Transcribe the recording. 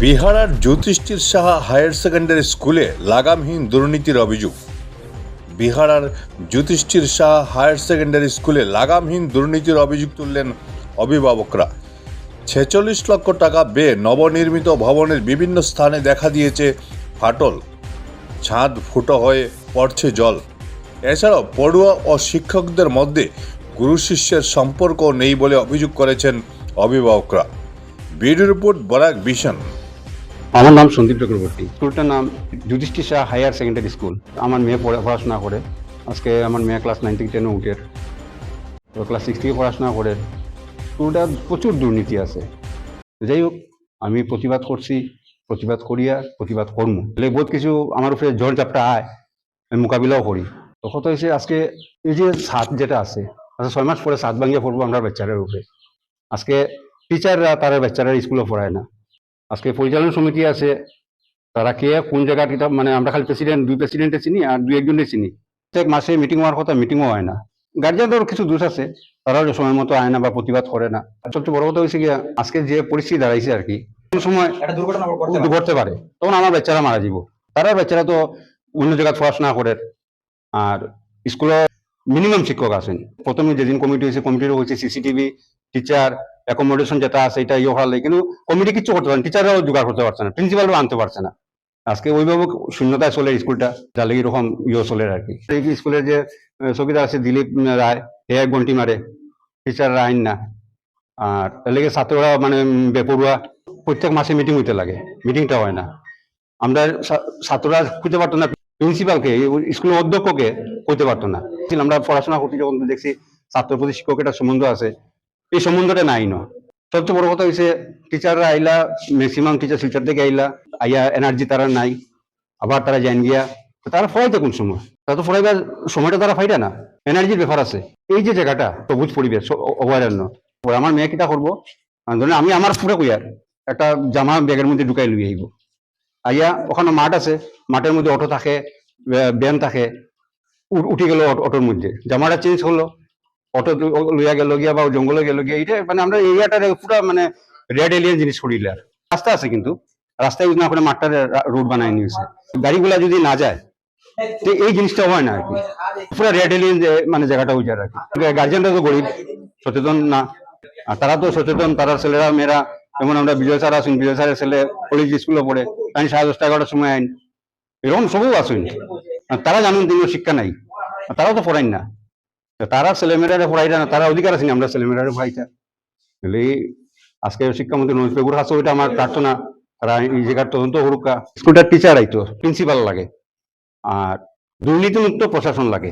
বিহারার জ্যোতিষ্ঠির Saha higher secondary স্কুলে লাগামহীন দুর্নীতির অভিযোগ। বিহারার জ্যোতিষ্ঠির সাহা হায়ার সেকেন্ডারি স্কুলে লাগামহীন দুর্নীতির অভিযোগ তুললেন অভিভাবকরা। ৪৬ লক্ষ টাকা ব্যয়ে নবনির্মিত ভবনের বিভিন্ন স্থানে দেখা দিয়েছে ফাটল, ছাদ ফুটো হয়ে পড়ছে জল। এছাড়াও পড়ুয়া ও শিক্ষকদের মধ্যে গুরু শিষ্যের সম্পর্ক নেই বলে অভিযোগ করেছেন অভিভাবকরা। Video report Barak vision. আমার নাম সন্দীপ চক্রবর্তী। স্কুলটার নাম Yudhishthir Shah higher secondary school. আমার মেয়ে পড়াশোনা করে। আজকে আমার মেয়ে ক্লাস 9 থেকে 10 উঠে, তো ক্লাস 6 থেকে পড়াশোনা করে। স্কুলটা প্রচুর দুর্নীতি আছে। যাই হোক, আমি প্রতিবাদ করছি, প্রতিবাদ করিয়া প্রতিবাদ কর্ম বহুত কিছু আমার উপরে ঝড় ঝাপটা আয়, আমি মোকাবিলাও করি। তো কত হয়েছে, আজকে এই যে ছাদ যেটা আছে, আচ্ছা 6 মাস পরে ছাদ ভাঙিয়ে পড়বো আমরা বাচ্চাদের উপরে। আজকে টিচাররা তারা বাচ্চারা স্কুলে পড়ায় না। আজকে পরিচালন সমিতি আছে, তারা কে কোন জায়গাটা, মানে আমরা খালি দুই প্রেসিডেন্টে চিনি আর দুই একজনে চিনি। প্রত্যেক মাসে মিটিং হওয়ার কথা, মিটিংও হয় না। গার্জিয়ানদের কিছু দোষ আছে, তারাও সময় মতো আয় না বা প্রতিবাদ করে না। সবচেয়ে বড় কথা হয়েছে গিয়া, আজকে যে পরিস্থিতি দাঁড়াইছে আর কি, কোন সময় দুর্ঘটনা ঘটতে পারে, তখন আমার বাচ্চারা মারা যাব। তারা বাচ্চারা তো অন্য জায়গায় পড়াশোনা করে। আর স্কুলে মিনিমাম শিক্ষক আছেন। প্রথমে যেদিন কমিটি হয়েছে, কমিটিরও হয়েছে সিসিটিভি, টিচার অ্যাকোমোডেশন যেটা আছে এটা ইয়ে হওয়ার লাগে, কিন্তু কমিটি কিছু করতে পারে না, টিচাররাও জোগাড় করতে পারছে না, প্রিন্সিপালও আনতে পারছে না। আজকে অভিভাবক শূন্যতায় চলে স্কুলটা, যার লাগে এরকম ইয়ে চলে আর কি। স্কুলের যে চৌকিদার আছে দিলীপ রায়, এ এক ঘন্টি মারে, টিচাররা আইন না। আর তার লেগে ছাত্ররা মানে বেপরুয়া। প্রত্যেক মাসে মিটিং হইতে লাগে, মিটিংটা হয় না। আমরা ছাত্ররা খুঁজতে পারতো না, প্রিন্সিপালকে স্কুলের অধ্যক্ষকে করতে পারতো না। আমরা পড়াশোনা করতে যখন দেখছি ছাত্র প্রতি শিক্ষকের একটা সম্বন্ধ আছে, এই সম্বন্ধটা নাই না। সবচেয়ে বড় কথা হয়েছে, টিচাররা আইলা, ম্যাক্সিমাম টিচার শিলচর থেকে আইয়া এনার্জি তারা নাই, আবার তারা জান গিয়া তারা ফরাইতে কোন সময়, তারা তো ফরাইবার সময়টা তারা ফাইটা না, এনার্জির ব্যাপার আছে। এই যে জায়গাটা সবুজ পরিবেশ অভয়ারণ্য, আমার মেয়ে কিটা করবো, ধরেন আমি আমার পুরো কইয়ার একটা জামা ব্যাগের মধ্যে ঢুকাই লুই আইব, আইয়া ওখানে মাঠ আছে, মাঠের মধ্যে অটো থাকে, ব্যান থাকে, উঠে গেল অটোর মধ্যে, জামাটা চেঞ্জ হলো, অটো লইয়া গেল গিয়া বা জঙ্গলে গেল গিয়া। এটা মানে আমরা এরিয়াটা পুরো মানে রেড এলিয়ান জিনিস করিল। আর রাস্তা আছে, কিন্তু রাস্তায় ইউজ না করে মাঠটা রোড বানায় নিয়েছে, গাড়িগুলা যদি না যায় তো এই জিনিসটা হয় না আর কি। পুরো রেড এলিয়ান মানে জায়গাটা ওই জায়গা আর কি। গার্জিয়ানরা তো গরিব, সচেতন না, আর তারা তো সচেতন, তারা ছেলেরা মেয়েরা, যেমন আমরা বিজয় স্যার আসুন, বিজয় স্যারের ছেলে কলেজ স্কুলে পড়ে, আমি 10:30 11টার সময় আইন, এরকম সবও আসুন। তারা জানুন তিনি শিক্ষা নাই, তারাও তো পড়াইন না, তারা ছেলেমেয়েরা পড়াইটা না, তারা অধিকার আছে আমরা ছেলেমেয়েরা পড়াইটা। আজকে শিক্ষামন্ত্রী নজরুল বেগুর কাছে ওইটা আমার প্রার্থনা, তারা এই জায়গার তদন্ত করুকা। স্কুলটার টিচার আইতো, প্রিন্সিপাল লাগে, আর দুর্নীতিমুক্ত প্রশাসন লাগে।